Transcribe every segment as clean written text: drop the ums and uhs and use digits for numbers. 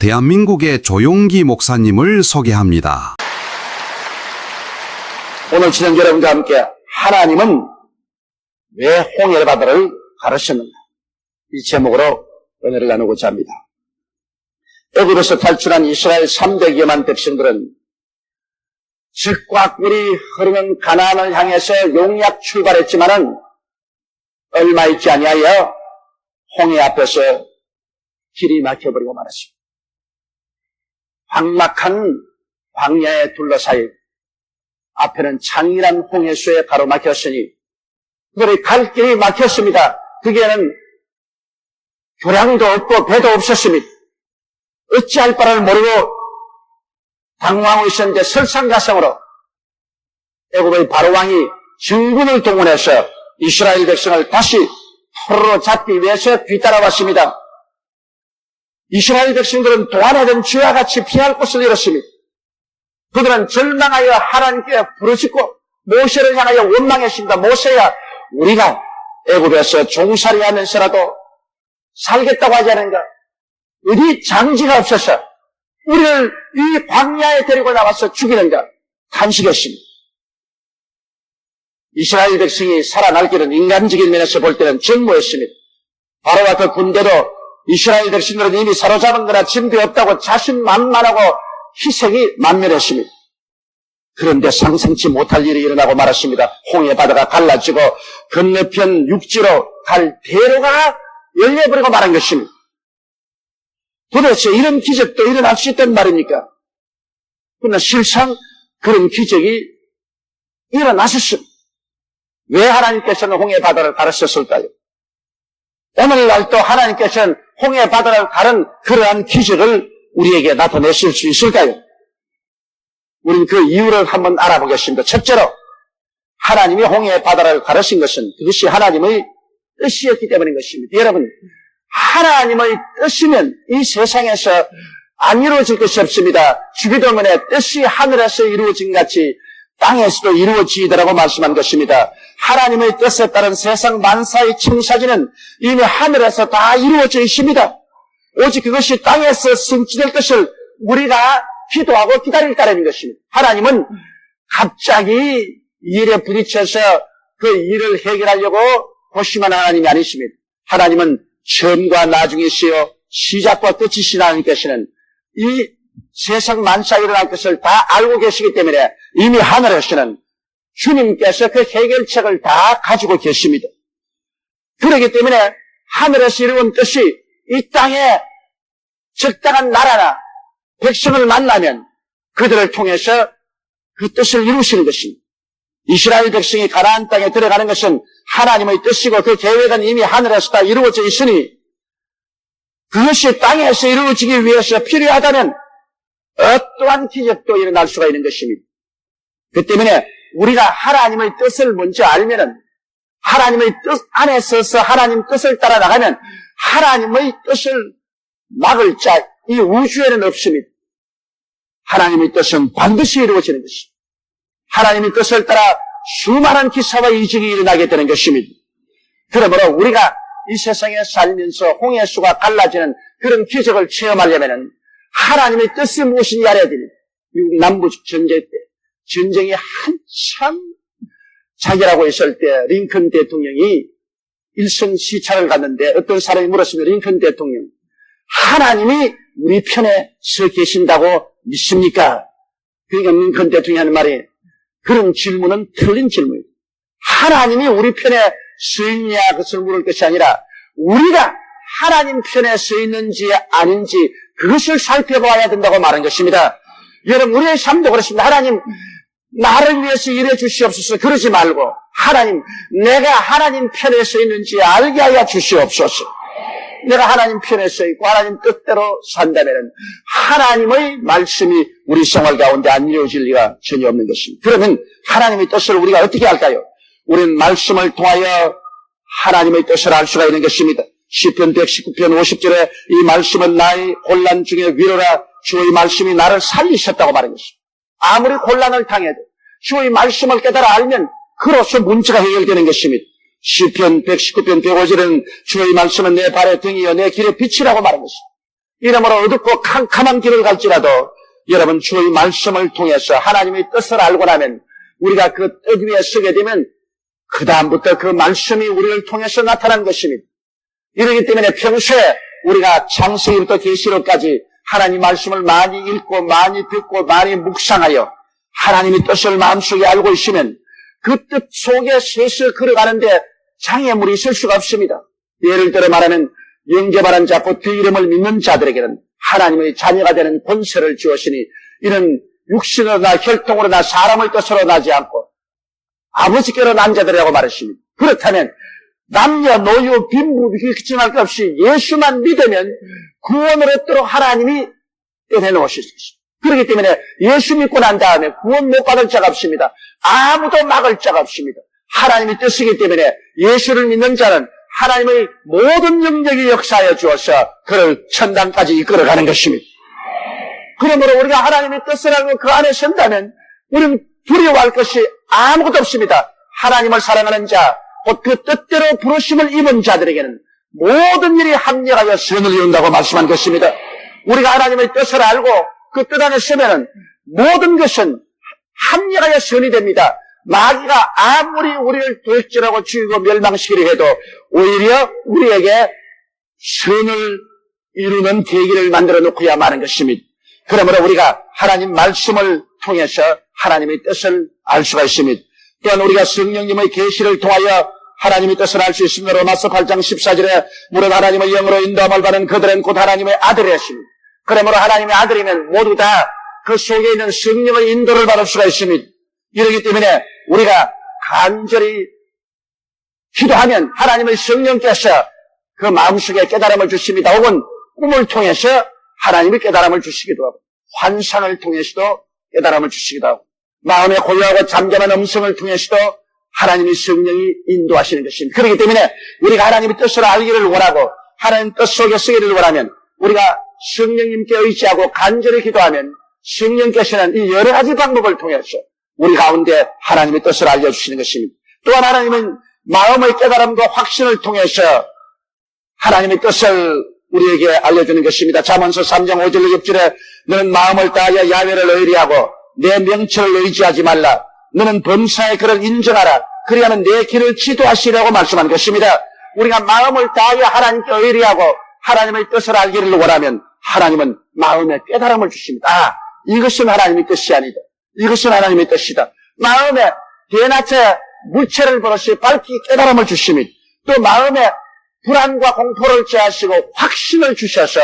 대한민국의 조용기 목사님을 소개합니다. 오늘 친형 여러분과 함께 하나님은 왜 홍해 바다를 가르셨는가, 이 제목으로 은혜를 나누고자 합니다. 애굽에서 탈출한 이스라엘 300여만 백성들은 젖과 꿀이 흐르는 가나안을 향해서 용약 출발했지만은 얼마 있지 아니하여 홍해 앞에서 길이 막혀버리고 말았습니다. 황막한 광야에 둘러싸여 앞에는 장렬한 홍해수에 가로막혔으니 그들의 갈 길이 막혔습니다. 거기에는 교량도 없고 배도 없었습니다. 어찌할 바를 모르고 당황하고 있었는데 설상가상으로 애굽의 바로왕이 정군을 동원해서 이스라엘 백성을 다시 포로로 잡기 위해서 뒤따라왔습니다. 이스라엘 백성들은 도안하던 쥐와 같이 피할 곳을 잃었습니다. 그들은 절망하여 하나님께 부르짖고 모세를 향하여 원망했습니다. 모세야, 우리가 애굽에서 종살이 하면서라도 살겠다고 하지 않은가? 어디 장지가 없어서 우리를 이 광야에 데리고 나와서 죽이는가? 탄식했습니다. 이스라엘 백성이 살아날 길은 인간적인 면에서 볼 때는 전무했습니다. 바로와 그 군대도 이스라엘 백성들은 이미 사로잡은 거나 짐도 없다고 자신만만하고 희생이 만면했습니다. 그런데 상상치 못할 일이 일어나고 말았습니다. 홍해 바다가 갈라지고 건너편 육지로 갈 대로가 열려버리고 말한 것입니다. 도대체 이런 기적도 일어날 수 있단 말입니까? 그러나 실상 그런 기적이 일어났었습니다. 왜 하나님께서는 홍해 바다를 가르쳤을까요? 오늘날 또 하나님께서는 홍해 바다를 가른 그러한 기적을 우리에게 나타내실 수 있을까요? 우리는 그 이유를 한번 알아보겠습니다. 첫째로 하나님이 홍해 바다를 가르친 것은 그것이 하나님의 뜻이었기 때문인 것입니다. 여러분, 하나님의 뜻이면 이 세상에서 안 이루어질 것이 없습니다. 주기도문의 뜻이 하늘에서 이루어진 같이 땅에서도 이루어지더라고 말씀한 것입니다. 하나님의 뜻에 따른 세상 만사의 청사진은 이미 하늘에서 다 이루어져 있습니다. 오직 그것이 땅에서 성취될 것을 우리가 기도하고 기다릴 따름인 것입니다. 하나님은 갑자기 일에 부딪혀서 그 일을 해결하려고 고심한 하나님이 아니십니다. 하나님은 처음과 나중이시여 시작과 끝이신 하나님께서는 이 세상 만사에 일어날 것을 다 알고 계시기 때문에 이미 하늘에서는 주님께서 그 해결책을 다 가지고 계십니다. 그렇기 때문에 하늘에서 이루어진 뜻이 이 땅에 적당한 나라나 백성을 만나면 그들을 통해서 그 뜻을 이루시는 것입니다. 이스라엘 백성이 가나안 땅에 들어가는 것은 하나님의 뜻이고 그 계획은 이미 하늘에서 다 이루어져 있으니 그것이 땅에서 이루어지기 위해서 필요하다면 어떠한 기적도 일어날 수가 있는 것입니다. 그 때문에 우리가 하나님의 뜻을 먼저 알면은 하나님의 뜻 안에 서서 하나님 뜻을 따라 나가면 하나님의 뜻을 막을 자 이 우주에는 없습니다. 하나님의 뜻은 반드시 이루어지는 것입니다. 하나님의 뜻을 따라 수많은 기사와 이적이 일어나게 되는 것입니다. 그러므로 우리가 이 세상에 살면서 홍해수가 갈라지는 그런 기적을 체험하려면 하나님의 뜻이 무엇인지 알아야 됩니다. 미국 남부 전쟁 때 전쟁이 한참 자결하고 있을 때 링컨 대통령이 일성 시찰을 갔는데 어떤 사람이 물었습니다. 링컨 대통령, 하나님이 우리 편에 서 계신다고 믿습니까? 그러니까 링컨 대통령이 하는 말이, 그런 질문은 틀린 질문입니다. 하나님이 우리 편에 서 있냐 그것을 물을 것이 아니라 우리가 하나님 편에 서 있는지 아닌지 그것을 살펴봐야 된다고 말한 것입니다. 여러분, 우리의 삶도 그렇습니다. 하나님, 나를 위해서 일해 주시옵소서 그러지 말고 하나님, 내가 하나님 편에 서 있는지 알게 하여 주시옵소서. 내가 하나님 편에 서 있고 하나님 뜻대로 산다면 하나님의 말씀이 우리 생활 가운데 안 이루어질 리가 전혀 없는 것입니다. 그러면 하나님의 뜻을 우리가 어떻게 할까요? 우리는 말씀을 통하여 하나님의 뜻을 알 수가 있는 것입니다. 시편 119편 50절에 이 말씀은 나의 혼란 중에 위로라, 주의 말씀이 나를 살리셨다고 말한 것입니다. 아무리 혼란을 당해도 주의 말씀을 깨달아 알면 그로써 문제가 해결되는 것입니다. 시편 119편 105절에는 주의 말씀은 내 발의 등이요 내 길의 빛이라고 말한 것입니다. 이러므로 어둡고 캄캄한 길을 갈지라도 여러분 주의 말씀을 통해서 하나님의 뜻을 알고 나면 우리가 그 뜻 위에 서게 되면 그 다음부터 그 말씀이 우리를 통해서 나타난 것입니다. 이러기 때문에 평소에 우리가 창세기부터 계시록까지 하나님 말씀을 많이 읽고 많이 듣고 많이 묵상하여 하나님의 뜻을 마음속에 알고 있으면 그 뜻 속에 서서 걸어가는데 장애물이 있을 수가 없습니다. 예를 들어 말하면 영접하는 자, 곧 그 이름을 믿는 자들에게는 하나님의 자녀가 되는 권세를 주었으니 이는 육신으로나 혈통으로나 사람의 뜻으로 나지 않고 아버지께로 난 자들이라고 말했습니다. 그렇다면 남녀, 노유, 빈부, 비정할 것 없이 예수만 믿으면 구원을 얻도록 하나님이 떼내놓으실 수 있습니다. 그렇기 때문에 예수 믿고 난 다음에 구원 못 받을 자가 없습니다. 아무도 막을 자가 없습니다. 하나님의 뜻이기 때문에 예수를 믿는 자는 하나님의 모든 영역이 역사하여 주어서 그를 천당까지 이끌어가는 것입니다. 그러므로 우리가 하나님의 뜻을 알고 그 안에 선다면 우리는 두려워할 것이 아무것도 없습니다. 하나님을 사랑하는 자, 곧 그 뜻대로 부르심을 입은 자들에게는 모든 일이 합력하여 선을 이룬다고 말씀한 것입니다. 우리가 하나님의 뜻을 알고 그 뜻 안에 서면은 모든 것은 합력하여 선이 됩니다. 마귀가 아무리 우리를 도적질하고 죽이고 멸망시키려 해도 오히려 우리에게 선을 이루는 계기를 만들어 놓고야 마는 것입니다. 그러므로 우리가 하나님 말씀을 통해서 하나님의 뜻을 알 수가 있습니다. 또한 우리가 성령님의 계시를 통하여 하나님의 뜻을 알 수 있습니다. 로마서 8장 14절에 무릇 하나님의 영으로 인도함을 받은 그들은 곧 하나님의 아들이었습니다. 그러므로 하나님의 아들이면 모두 다 그 속에 있는 성령의 인도를 받을 수가 있습니다. 이러기 때문에 우리가 간절히 기도하면 하나님의 성령께서 그 마음속에 깨달음을 주십니다. 혹은 꿈을 통해서 하나님의 깨달음을 주시기도 하고 환상을 통해서도 깨달음을 주시기도 하고 마음에 고요하고 잠잠한 음성을 통해서도 하나님의 성령이 인도하시는 것입니다. 그렇기 때문에 우리가 하나님의 뜻을 알기를 원하고 하나님 뜻 속에 서기를 원하면 우리가 성령님께 의지하고 간절히 기도하면 성령께서는 이 여러 가지 방법을 통해서 우리 가운데 하나님의 뜻을 알려주시는 것입니다. 또한 하나님은 마음의 깨달음과 확신을 통해서 하나님의 뜻을 우리에게 알려주는 것입니다. 잠언서 3장 5절 6절에 너는 마음을 다하여 야훼를 의리하고 내 명철을 의지하지 말라. 너는 범사의 그를 인정하라. 그리하면 내 길을 지도하시라고 말씀한 것입니다. 우리가 마음을 다하여 하나님께 의리하고 하나님의 뜻을 알기를 원하면 하나님은 마음에 깨달음을 주십니다. 이것은 하나님의 뜻이 아니다. 이것은 하나님의 뜻이다. 마음에 대낮에 물체를 버릇이 밝히 깨달음을 주십니다. 또 마음에 불안과 공포를 제하시고 확신을 주셔서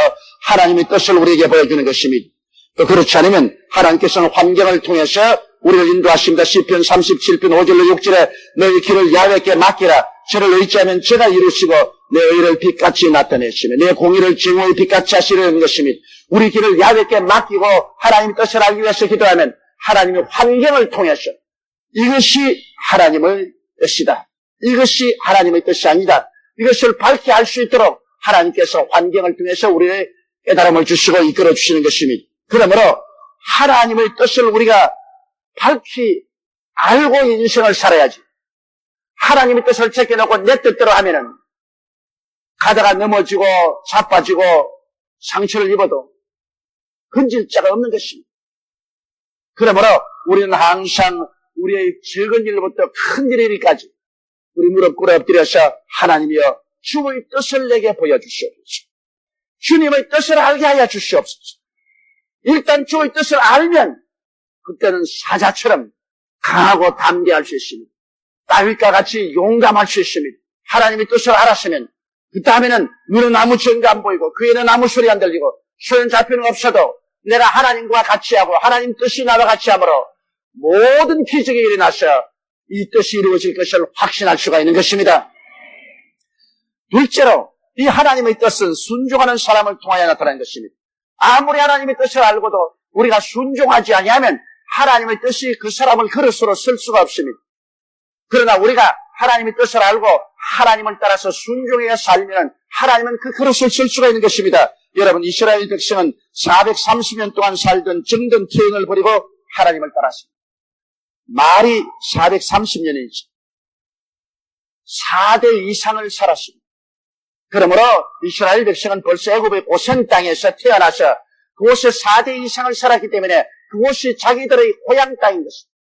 하나님의 뜻을 우리에게 보여주는 것입니다. 또 그렇지 않으면 하나님께서는 환경을 통해서 우리를 인도하십니다. 시편 37편 5절로 6절에 너희 길을 야훼께 맡기라. 저를 의지하면 제가 이루시고 내 의를 빛같이 나타내시며 내 공의를 증오의 빛같이 하시려는 것입니다. 우리 길을 야훼께 맡기고 하나님의 뜻을 알기 위해서 기도하면 하나님의 환경을 통해서 이것이 하나님의 뜻이다. 이것이 하나님의 뜻이 아니다. 이것을 밝히 알 수 있도록 하나님께서 환경을 통해서 우리의 깨달음을 주시고 이끌어 주시는 것입니다. 그러므로 하나님의 뜻을 우리가 밝히 알고 인생을 살아야지. 하나님의 뜻을 제껴놓고 내 뜻대로 하면은 가다가 넘어지고 자빠지고 상처를 입어도 건질 자가 없는 것입니다. 그러므로 우리는 항상 우리의 적은 일부터 큰 일까지 우리 무릎 꿇어 엎드려서 하나님이여 주의 뜻을 내게 보여주시옵소서. 주님의 뜻을 알게 하여 주시옵소서. 일단 주의 뜻을 알면 그때는 사자처럼 강하고 담대할 수 있습니다. 다윗과 같이 용감할 수 있습니다. 하나님의 뜻을 알았으면 그 다음에는 눈은 아무 증거 안 보이고 귀에는 아무 소리 안 들리고 손은 잡히는 없어도 내가 하나님과 같이 하고 하나님 뜻이 나와 같이 함으로 모든 기적이 일어나서 이 뜻이 이루어질 것을 확신할 수가 있는 것입니다. 둘째로 이 하나님의 뜻은 순종하는 사람을 통하여 나타나는 것입니다. 아무리 하나님의 뜻을 알고도 우리가 순종하지 아니하면 하나님의 뜻이 그 사람을 그릇으로 쓸 수가 없습니다. 그러나 우리가 하나님의 뜻을 알고 하나님을 따라서 순종해야 살면 하나님은 그 그릇을 쓸 수가 있는 것입니다. 여러분 이스라엘 백성은 430년 동안 살던 정든 태행을 버리고 하나님을 따랐습니다. 말이 430년이지 4대 이상을 살았습니다. 그러므로 이스라엘 백성은 벌써 애굽의 고센 땅에서 태어나서 그곳에 4대 이상을 살았기 때문에 그곳이 자기들의 고향 땅인 것입니다.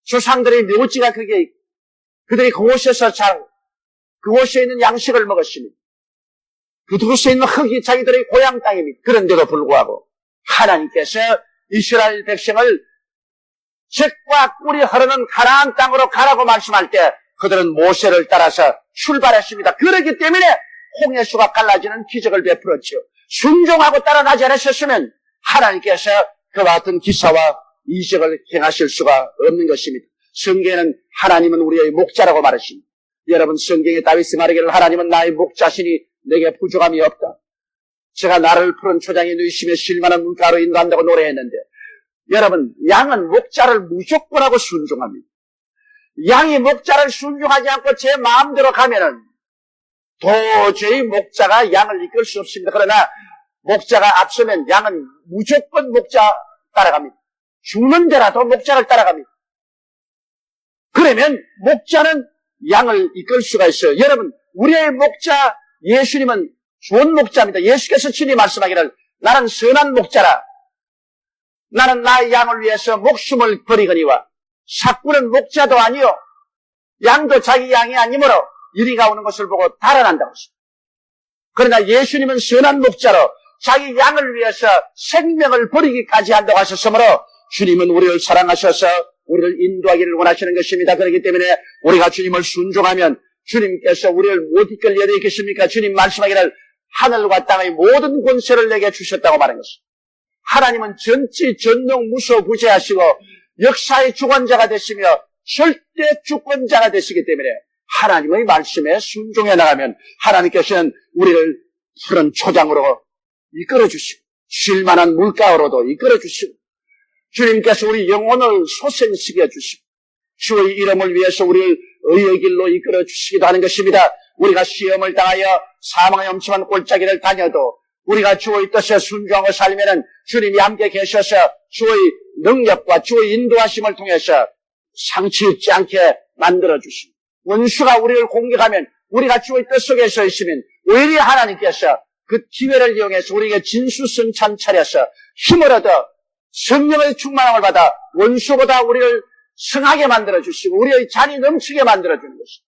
조상들의 묘지가 그게 있고 그들이 그곳에서 그곳에 있는 양식을 먹었으니 그곳에 있는 흙이 자기들의 고향 땅입니다. 그런데도 불구하고 하나님께서 이스라엘 백성을 젖과 꿀이 흐르는 가나안 땅으로 가라고 말씀할 때 그들은 모세를 따라서 출발했습니다. 그렇기 때문에 홍해수가 갈라지는 기적을 베풀었죠. 순종하고 따라가지 않으셨으면 하나님께서 그와 같은 기사와 이적을 행하실 수가 없는 것입니다. 성경에는 하나님은 우리의 목자라고 말하십니다. 여러분, 성경에 다윗이 말하기를 하나님은 나의 목자시니 내게 부족함이 없다. 제가 나를 푸른 초장에 누이시며 실만한 물가로 인도한다고 노래했는데 여러분, 양은 목자를 무조건 하고 순종합니다. 양이 목자를 순종하지 않고 제 마음대로 가면은 도저히 목자가 양을 이끌 수 없습니다. 그러나 목자가 앞서면 양은 무조건 목자 따라갑니다. 죽는 데라도 목자를 따라갑니다. 그러면 목자는 양을 이끌 수가 있어요. 여러분, 우리의 목자 예수님은 좋은 목자입니다. 예수께서 친히 말씀하기를 나는 선한 목자라. 나는 나의 양을 위해서 목숨을 버리거니와 삭구는 목자도 아니요 양도 자기 양이 아니므로 이리가 오는 것을 보고 달아난다고 했습니다. 그러나 예수님은 선한 목자로 자기 양을 위해서 생명을 버리기까지 한다고 하셨으므로 주님은 우리를 사랑하셔서 우리를 인도하기를 원하시는 것입니다. 그렇기 때문에 우리가 주님을 순종하면 주님께서 우리를 못 이끌려 되겠습니까? 주님 말씀하기를 하늘과 땅의 모든 권세를 내게 주셨다고 말한 것입니다. 하나님은 전지 전능 무소부재하시고 역사의 주권자가 되시며 절대 주권자가 되시기 때문에 하나님의 말씀에 순종해 나가면 하나님께서는 우리를 푸른 초장으로 이끌어 주시고 쉴만한 물가로도 이끌어 주시고 주님께서 우리 영혼을 소생시켜 주시고 주의 이름을 위해서 우리를 의의 길로 이끌어 주시기도 하는 것입니다. 우리가 시험을 당하여 사망의 엄침한 골짜기를 다녀도 우리가 주의 뜻에 순종하고 살면은 주님이 함께 계셔서 주의 능력과 주의 인도하심을 통해서 상치 있지 않게 만들어 주십니다. 원수가 우리를 공격하면 우리가 주의 뜻 속에 서 있으면 오히려 하나님께서 그 기회를 이용해서 우리에게 진수성찬 차려서 힘을 얻어 성령의 충만함을 받아 원수보다 우리를 성하게 만들어 주시고 우리의 잔이 넘치게 만들어 주는 것입니다.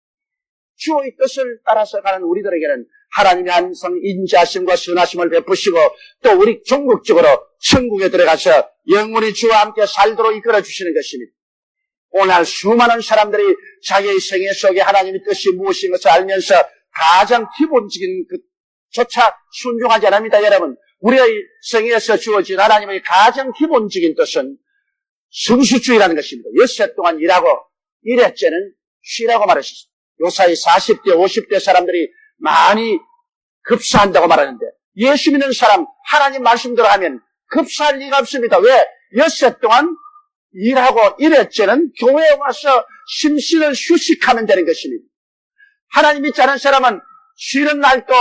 주의 뜻을 따라서 가는 우리들에게는 하나님이 항상 인자하심과 선하심을 베푸시고 또 우리 종국적으로 천국에 들어가서 영원히 주와 함께 살도록 이끌어 주시는 것입니다. 오늘 수많은 사람들이 자기의 생애 속에 하나님의 뜻이 무엇인 것을 알면서 가장 기본적인 것조차 순종하지 않습니다. 여러분, 우리의 생애에서 주어진 하나님의 가장 기본적인 뜻은 성수주의라는 것입니다. 엿새 동안 일하고 일회째는 쉬라고 말하셨습니다. 요사이 40대, 50대 사람들이 많이 급사한다고 말하는데 예수 믿는 사람 하나님 말씀대로 하면 급사할 리가 없습니다. 왜? 엿새 동안 일하고 일회째는 교회에 와서 심신을 휴식하면 되는 것입니다. 하나님 믿지 않은 사람은 쉬는 날도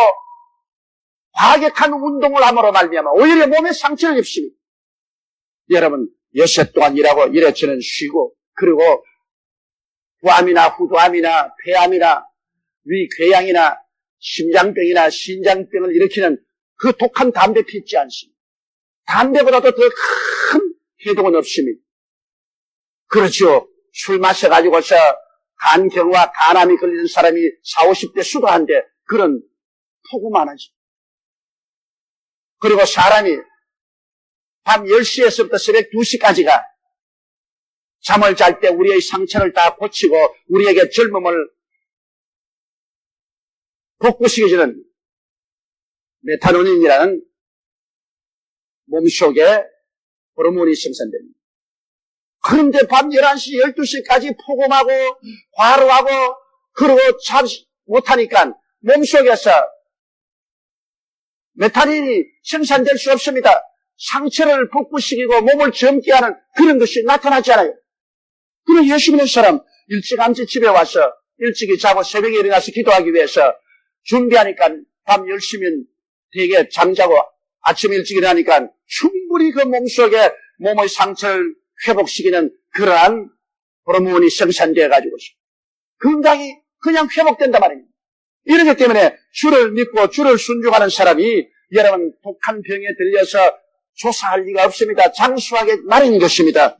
과격한 운동을 함으로 말미암아 오히려 몸에 상처를 입습니다. 여러분, 엿새 동안 일하고 일회째는 쉬고 그리고 후암이나 후두암이나 폐암이나 위궤양이나 심장병이나 신장병을 일으키는 그 독한 담배 피지 않습니다. 담배보다도 더 큰 해독은 없습니다. 그렇죠. 술 마셔가지고서 간경과 간암이 걸리는 사람이 40, 50대 수도한데 그런 폭우 안 하죠. 그리고 사람이 밤 10시에서부터 새벽 2시까지가 잠을 잘 때 우리의 상처를 다 고치고 우리에게 젊음을 복구시켜주는 메타노닌이라는 몸속에 호르몬이 생산됩니다. 그런데 밤 11시, 12시까지 폭음하고 과로하고 그러고 잠 못하니까 몸속에서 메타닌이 생산될 수 없습니다. 상처를 복구시키고 몸을 젊게 하는 그런 것이 나타나지 않아요. 그럼 예수 믿는 사람 일찌감치 집에 와서 일찍이 자고 새벽에 일어나서 기도하기 위해서 준비하니까 밤 10시면 되게 잠자고 아침 일찍 일어나니까 충분히 그 몸속에 몸의 상처를 회복시키는 그러한 호르몬이 생산되어 가지고 건강이 그냥 회복된단 말입니다. 이렇기 때문에 주를 믿고 주를 순종하는 사람이 여러분 독한 병에 들려서 조사할 리가 없습니다. 장수하게 마련인 것입니다.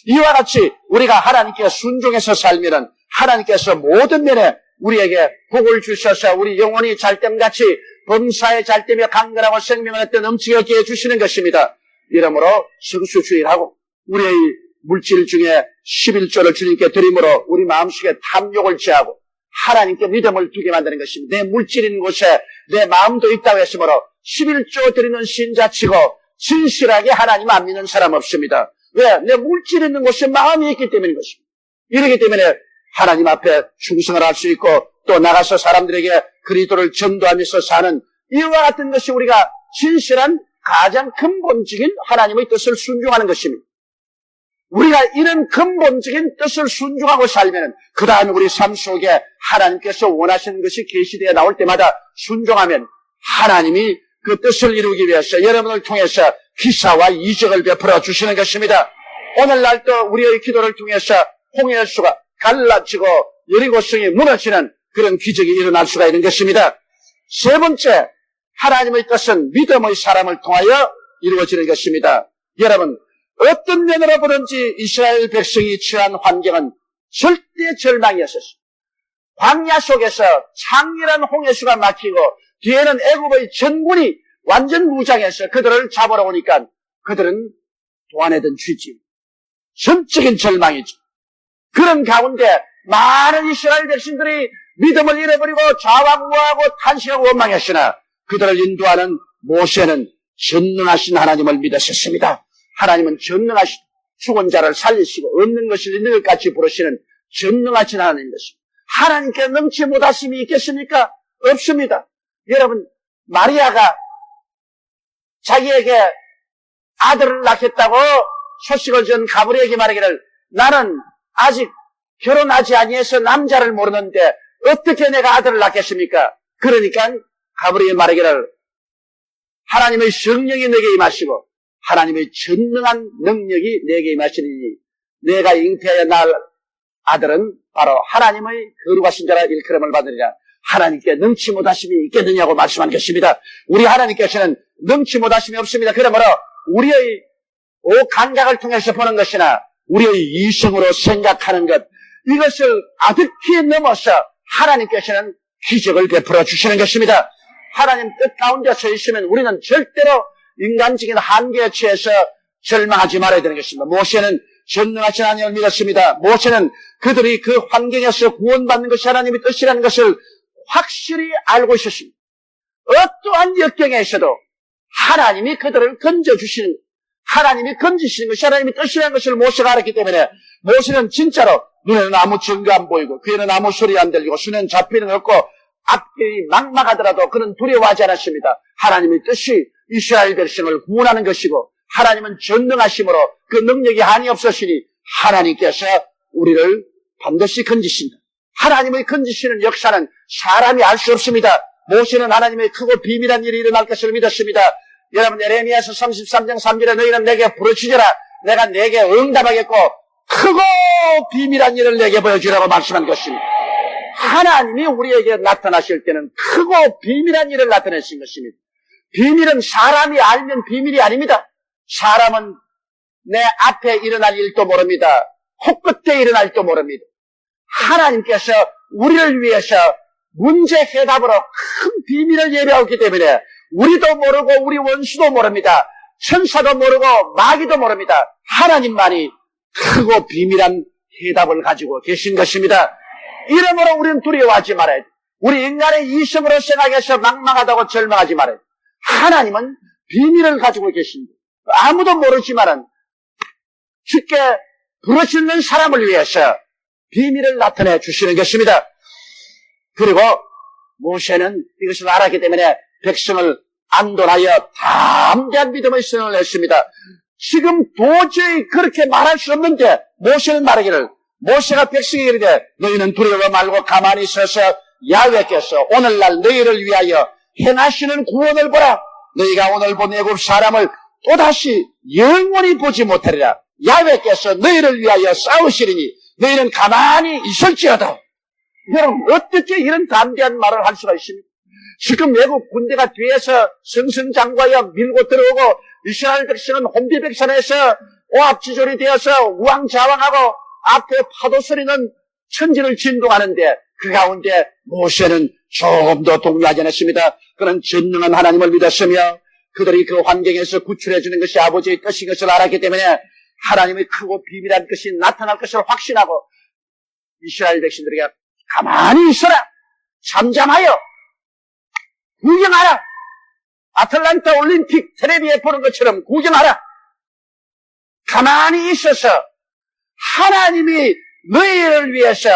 이와 같이 우리가 하나님께 순종해서 살면은 하나님께서 모든 면에 우리에게 복을 주셔서 우리 영혼이 잘됨같이 범사에 잘되며 강건하고 생명을 얻던 넘치게 얻게 해주시는 것입니다. 이러므로 성수주의하고 우리의 물질 중에 11조를 주님께 드림으로 우리 마음속에 탐욕을 제하고 하나님께 믿음을 두게 만드는 것입니다. 내 물질 있는 곳에 내 마음도 있다고 했으므로 11조 드리는 신자치고 진실하게 하나님 안 믿는 사람 없습니다. 왜? 내 물질 있는 곳에 마음이 있기 때문인 것입니다. 이렇기 때문에 하나님 앞에 충성을 할 수 있고 또 나가서 사람들에게 그리스도를 전도하면서 사는 이와 같은 것이 우리가 진실한 가장 근본적인 하나님의 뜻을 순종하는 것입니다. 우리가 이런 근본적인 뜻을 순종하고 살면 그 다음 우리 삶 속에 하나님께서 원하시는 것이 계시되어 나올 때마다 순종하면 하나님이 그 뜻을 이루기 위해서 여러분을 통해서 기사와 이적을 베풀어 주시는 것입니다. 오늘날도 우리의 기도를 통해서 홍해수가 갈라지고 여리고성이 무너지는 그런 기적이 일어날 수가 있는 것입니다. 세 번째, 하나님의 뜻은 믿음의 사람을 통하여 이루어지는 것입니다. 여러분, 어떤 면으로 보든지 이스라엘 백성이 처한 환경은 절대 절망이었었습니다. 광야 속에서 창렬한 홍해수가 막히고 뒤에는 애굽의 전군이 완전 무장해서 그들을 잡으러 오니까 그들은 도안해던 쥐지. 전적인 절망이죠. 그런 가운데 많은 이스라엘 백성들이 믿음을 잃어버리고 좌왕우하고 탄식하고 원망했으나 그들을 인도하는 모세는 전능하신 하나님을 믿었었습니다. 하나님은 전능하신 죽은 자를 살리시고 없는 것을 있는 것까지 부르시는 전능하신 하나님이었습니다. 하나님께 능치 못하심이 있겠습니까? 없습니다. 여러분, 마리아가 자기에게 아들을 낳겠다고 소식을 전 가브리엘에게 말하기를 나는 아직 결혼하지 아니해서 남자를 모르는데 어떻게 내가 아들을 낳겠습니까? 그러니까 가브리엘 말하기를 하나님의 성령이 내게 임하시고 하나님의 전능한 능력이 내게 임하시니 내가 잉태하여 낳을 아들은 바로 하나님의 거룩하신 자라 일컬음을 받으리라. 하나님께 능치 못하심이 있겠느냐고 말씀한 것입니다. 우리 하나님께서는 능치 못하심이 없습니다. 그러므로 우리의 감각을 통해서 보는 것이나 우리의 이성으로 생각하는 것 이것을 아득히 넘어서 하나님께서는 기적을 베풀어 주시는 것입니다. 하나님 뜻 가운데 서 있으면 우리는 절대로 인간적인 한계에 취해서 절망하지 말아야 되는 것입니다. 모세는 전능하신 하나님을 믿었습니다. 모세는 그들이 그 환경에서 구원받는 것이 하나님의 뜻이라는 것을 확실히 알고 있었습니다. 어떠한 역경에서도 하나님이 그들을 건져주시는, 하나님이 건지시는 것이 하나님의 뜻이라는 것을 모세가 알았기 때문에 모세는 진짜로 눈에는 아무 증거 안 보이고 귀에는 아무 소리 안 들리고 손에는 잡히는 거 없고 앞길이 막막하더라도 그는 두려워하지 않았습니다. 하나님의 뜻이 이스라엘 백성을 구원하는 것이고 하나님은 전능하심으로 그 능력이 한이 없으시니 하나님께서 우리를 반드시 건지신다. 하나님의 건지시는 역사는 사람이 알 수 없습니다. 모세는 하나님의 크고 비밀한 일이 일어날 것을 믿었습니다. 여러분 예레미야서 33장 3절에 너희는 내게 부르짖으라 내가 내게 응답하겠고 크고 비밀한 일을 내게 보여주라고 말씀한 것입니다. 하나님이 우리에게 나타나실 때는 크고 비밀한 일을 나타내신 것입니다. 비밀은 사람이 알면 비밀이 아닙니다. 사람은 내 앞에 일어날 일도 모릅니다. 코끝에 일어날 일도 모릅니다. 하나님께서 우리를 위해서 문제 해답으로 큰 비밀을 예배하기 때문에 우리도 모르고 우리 원수도 모릅니다. 천사도 모르고 마귀도 모릅니다. 하나님만이 크고 비밀한 해답을 가지고 계신 것입니다. 이러므로 우리는 두려워하지 말아야 돼. 우리 인간의 이성으로 생각해서 막막하다고 절망하지 말아야 돼. 하나님은 비밀을 가지고 계십니다. 아무도 모르지만은 쉽게 부르짖는 사람을 위해서 비밀을 나타내 주시는 것입니다. 그리고 모세는 이것을 알았기 때문에 백성을 안돈하여 담대한 믿음의 선언을 했습니다. 지금 도저히 그렇게 말할 수 없는데 모세는 말하기를 모세가 백성에게 이르되 너희는 두려워 말고 가만히 서서 야훼께서 오늘날 너희를 위하여 행하시는 구원을 보라. 너희가 오늘 본 애굽 사람을 또다시 영원히 보지 못하리라. 야훼께서 너희를 위하여 싸우시리니 너희는 가만히 있을지어다. 여러분, 어떻게 이런 담대한 말을 할 수가 있습니까? 지금 외국 군대가 뒤에서 승승장구하여 밀고 들어오고 이스라엘 백성은 혼비백산에서 오합지졸이 되어서 우왕좌왕하고 앞에 파도 소리는 천지를 진동하는데 그 가운데 모세는 조금 더 동요하지 않았습니다. 그는 전능한 하나님을 믿었으며 그들이 그 환경에서 구출해 주는 것이 아버지의 뜻인 것을 알았기 때문에 하나님의 크고 비밀한 것이 나타날 것을 확신하고 이스라엘 백성들에게 가만히 있어라, 잠잠하여 구경하라, 아틀란타 올림픽 텔레비에 보는 것처럼 구경하라, 가만히 있어서 하나님이 너희를 위해서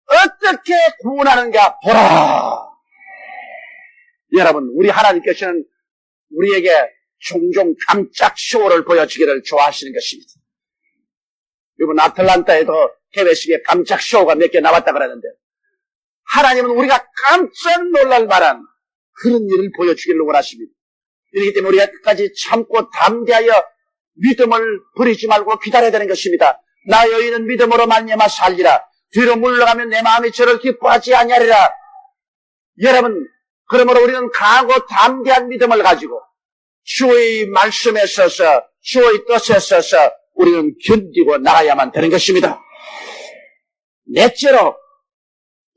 어떻게 구원하는가 보라. 여러분, 우리 하나님께서는 우리에게 종종 깜짝 쇼를 보여주기를 좋아하시는 것입니다. 이번 아틀란타에도 개회식에 깜짝 쇼가 몇 개 나왔다 그러는데 하나님은 우리가 깜짝 놀랄 만한 그런 일을 보여주기를 원하십니다. 이렇기 때문에 우리가 끝까지 참고 담대하여 믿음을 버리지 말고 기다려야 되는 것입니다. 나 여인은 믿음으로 말미암아 살리라. 뒤로 물러가면 내 마음이 저를 기뻐하지 아니하리라. 여러분, 그러므로 우리는 강하고 담대한 믿음을 가지고 주의 말씀에 서서 주의 뜻에 서서 우리는 견디고 나가야만 되는 것입니다. 넷째로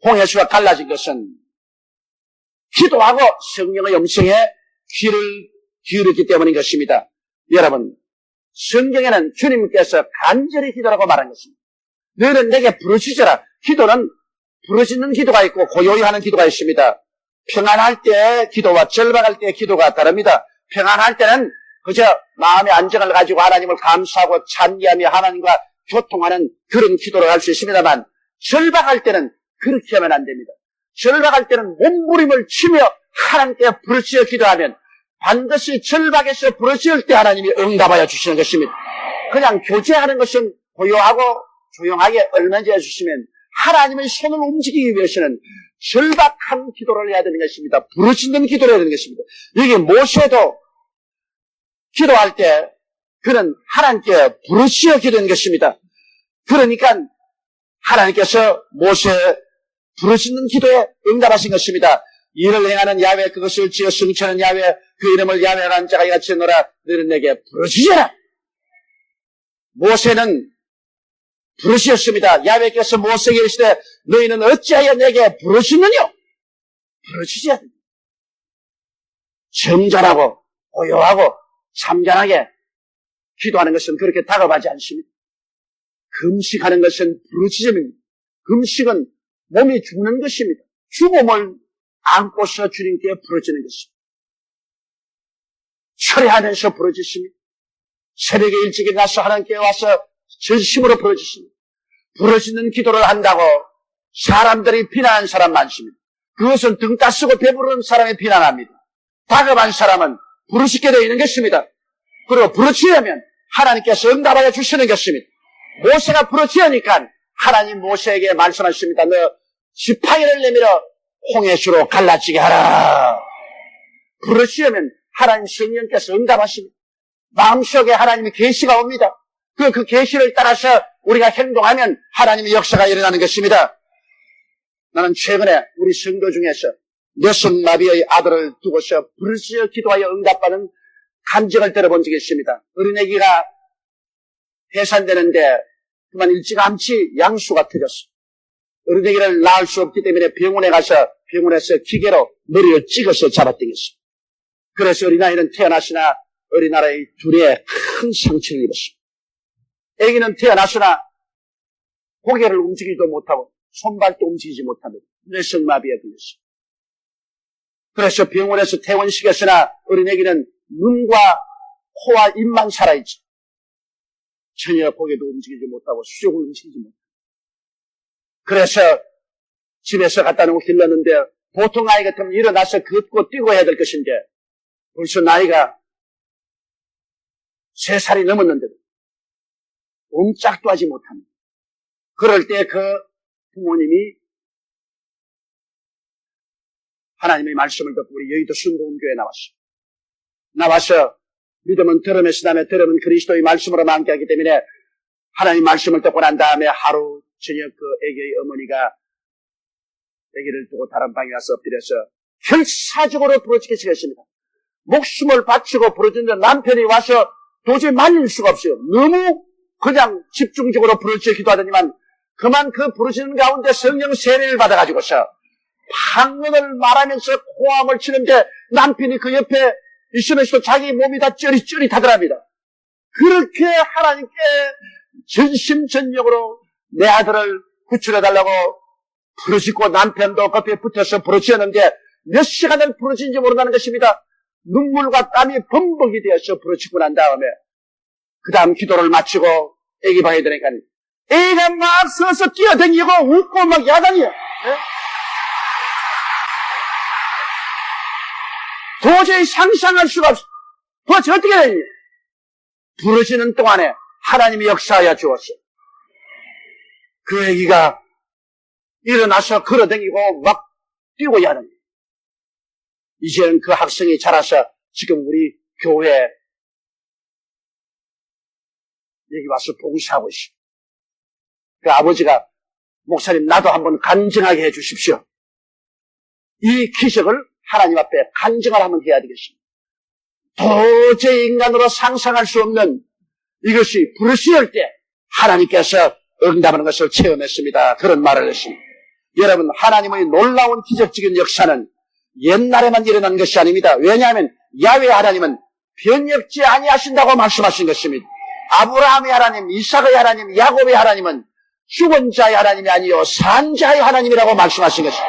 홍해수가 갈라진 것은 기도하고 성령의 음성에 귀를 기울였기 때문인 것입니다. 여러분, 성경에는 주님께서 간절히 기도라고 말한 것입니다. 너희는 내게 부르짖어라. 기도는 부르짖는 기도가 있고 고요히 하는 기도가 있습니다. 평안할 때 기도와 절박할 때 기도가 다릅니다. 평안할 때는 그저 마음의 안정을 가지고 하나님을 감사하고 찬미하며 하나님과 교통하는 그런 기도를 할 수 있습니다만 절박할 때는 그렇게 하면 안 됩니다. 절박할 때는 몸부림을 치며 하나님께 부르짖어 기도하면 반드시 절박에서 부르짖을 때 하나님이 응답하여 주시는 것입니다. 그냥 교제하는 것은 고요하고 조용하게 얼마든지 해주시면 하나님의 손을 움직이기 위해서는 절박한 기도를 해야 되는 것입니다. 부르짖는 기도를 해야 되는 것입니다. 여기 모세도 기도할 때 그는 하나님께 부르짖어 기도한 것입니다. 그러니까 하나님께서 모세 부르짖는 기도에 응답하신 것입니다. 이를 행하는 야훼 그것을 지어 승천한 야훼 그 이름을 야훼라는 자가 이같이 노라. 너는 내게 부르짖어라. 모세는 부르짖었습니다. 야훼께서 모세에게 이르시되 너희는 어찌하여 내게 부르짖느냐? 부르짖어야 됩니다. 정절하고 고요하고 참견하게 기도하는 것은 그렇게 다급하지 않습니다. 금식하는 것은 부르짖음입니다. 금식은 몸이 죽는 것입니다. 죽음을 안고서 주님께 부르짖는 것입니다. 철회하면서 부르짖습니다. 새벽에 일찍 일어나서 하나님께 와서 전심으로 부르짖습니다. 부르짖는 기도를 한다고 사람들이 비난하는 사람 많습니다. 그것은 등 따쓰고 배부른 사람이 비난합니다. 다급한 사람은 부르짖게 되어 있는 것입니다. 그리고 부르짖으면 하나님께서 응답하여 주시는 것입니다. 모세가 부르짖으니까 하나님 모세에게 말씀하십니다. 너 지팡이를 내밀어 홍해수로 갈라지게 하라. 부르짖으면 하나님 성령께서 응답하십니다. 마음속에 하나님의 계시가 옵니다. 그 계시를 따라서 우리가 행동하면 하나님의 역사가 일어나는 것입니다. 나는 최근에 우리 성도 중에서 뇌성마비의 아들을 두고서 부르짖어 기도하여 응답받는 간증을 들어본 적이 있습니다. 어린애기가 해산되는데 그만 일찌감치 양수가 터졌어. 어린애기를 낳을 수 없기 때문에 병원에 가서 병원에서 기계로 머리를 찍어서 잡아당겼어. 그래서 어린아이는 태어났으나 어린아이 둘에 큰 상처를 입었어. 아기는 태어났으나 고개를 움직이지도 못하고 손발도 움직이지 못하며 뇌성마비에 걸렸어. 그래서 병원에서 퇴원시켰으나 어린애기는 눈과 코와 입만 살아있지. 전혀 고개도 움직이지 못하고 수족을 움직이지 못하고. 그래서 집에서 갖다 놓고 길렀는데 보통 아이 같으면 일어나서 걷고 뛰고 해야 될 것인데 벌써 나이가 3살이 넘었는데도 옴짝도 하지 못합니다. 그럴 때 그 부모님이 하나님의 말씀을 듣고 우리 여의도 순복음교회에 나와서 믿음은 들음에서 나며 들음은 그리스도의 말씀으로 만개하기 때문에 하나님 말씀을 듣고 난 다음에 하루 저녁 그 애기의 어머니가 아기를 두고 다른 방에 가서 엎드려서 결사적으로 부르짖게 시켰습니다. 목숨을 바치고 부르짖는 남편이 와서 도저히 말릴 수가 없어요. 너무 그냥 집중적으로 부르짖어 기도하더니만 그만 그 부르짖는 가운데 성령 세례를 받아가지고서 방언을 말하면서 고함을 치는데 남편이 그 옆에 있으면서도 자기 몸이 다 쩌릿쩌릿하더랍니다. 그렇게 하나님께 전심전력으로 내 아들을 구출해달라고 부르짖고 남편도 옆에 붙어서 부르짖었는데 몇 시간을 부르짖는지 모른다는 것입니다. 눈물과 땀이 범벅이 되어서 부르짖고 난 다음에 그 다음 기도를 마치고 애기 방에 들어가니까 애가 막 서서 뛰어다니고 웃고 막 야단이야. 도저히 상상할 수가 없어. 도대체 어떻게 되니? 부르짖는 동안에 하나님이 역사하여 주었어. 그 애기가 일어나서 걸어다니고 막 뛰고 야단이야. 이제는 그 학생이 자라서 지금 우리 교회에 여기 와서 봉사하고 있어. 그 아버지가 목사님 나도 한번 간증하게 해 주십시오. 이 기적을 하나님 앞에 간증을 한번 해야 되겠습니다. 도저히 인간으로 상상할 수 없는 이것이 부르짖을 때 하나님께서 응답하는 것을 체험했습니다. 그런 말을 했습니다. 여러분, 하나님의 놀라운 기적적인 역사는 옛날에만 일어난 것이 아닙니다. 왜냐하면 야훼 하나님은 변혁지 아니하신다고 말씀하신 것입니다. 아브라함의 하나님, 이삭의 하나님, 야곱의 하나님은 죽은 자의 하나님이 아니요 산 자의 하나님이라고 말씀하신 것입니다.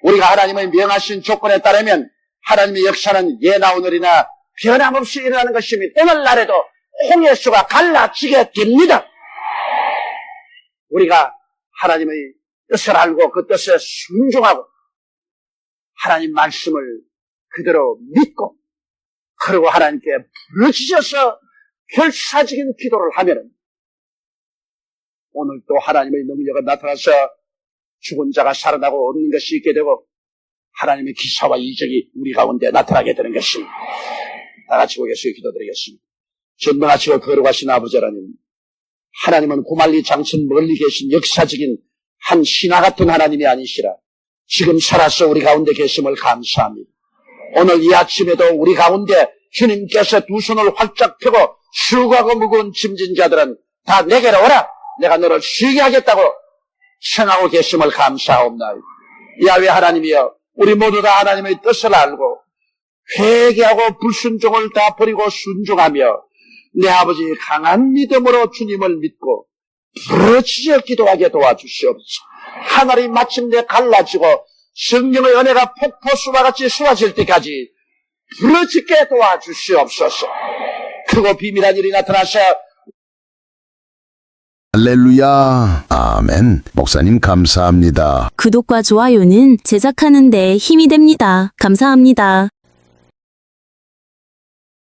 우리가 하나님의 명하신 조건에 따르면 하나님의 역사는 예나 오늘이나 변함없이 일어나는 것입니다. 오늘날에도 홍해수가 갈라지게 됩니다. 우리가 하나님의 뜻을 알고 그 뜻에 순종하고 하나님 말씀을 그대로 믿고 그리고 하나님께 부르짖어서 결사적인 기도를 하면은 오늘 또 하나님의 능력이 나타나서 죽은 자가 살아나고 얻는 것이 있게 되고 하나님의 기사와 이적이 우리 가운데 나타나게 되는 것입니다. 다 같이 고개숙여 기도드리겠습니다. 전능하시고 거룩하신 아버지 하나님, 하나님은 고말리 장천 멀리 계신 역사적인 한 신화 같은 하나님이 아니시라 지금 살아서 우리 가운데 계심을 감사합니다. 오늘 이 아침에도 우리 가운데 주님께서 두 손을 활짝 펴고 수고하고 무거운 짐진 자들은 다 내게로 오라. 내가 너를 쉬게 하겠다고 청하고 계심을 감사합니다. 야훼 하나님이여, 우리 모두 다 하나님의 뜻을 알고 회개하고 불순종을 다 버리고 순종하며 내 아버지 강한 믿음으로 주님을 믿고 부르짖어 기도하게 도와주시옵소서. 하늘이 마침내 갈라지고 성령의 은혜가 폭포수와 같이 쏟아질 때까지 부르짖게 도와주시옵소서. 크고 비밀한 일이 나타나서 할렐루야. 아멘. 목사님 감사합니다. 구독과 좋아요는 제작하는 데 힘이 됩니다. 감사합니다.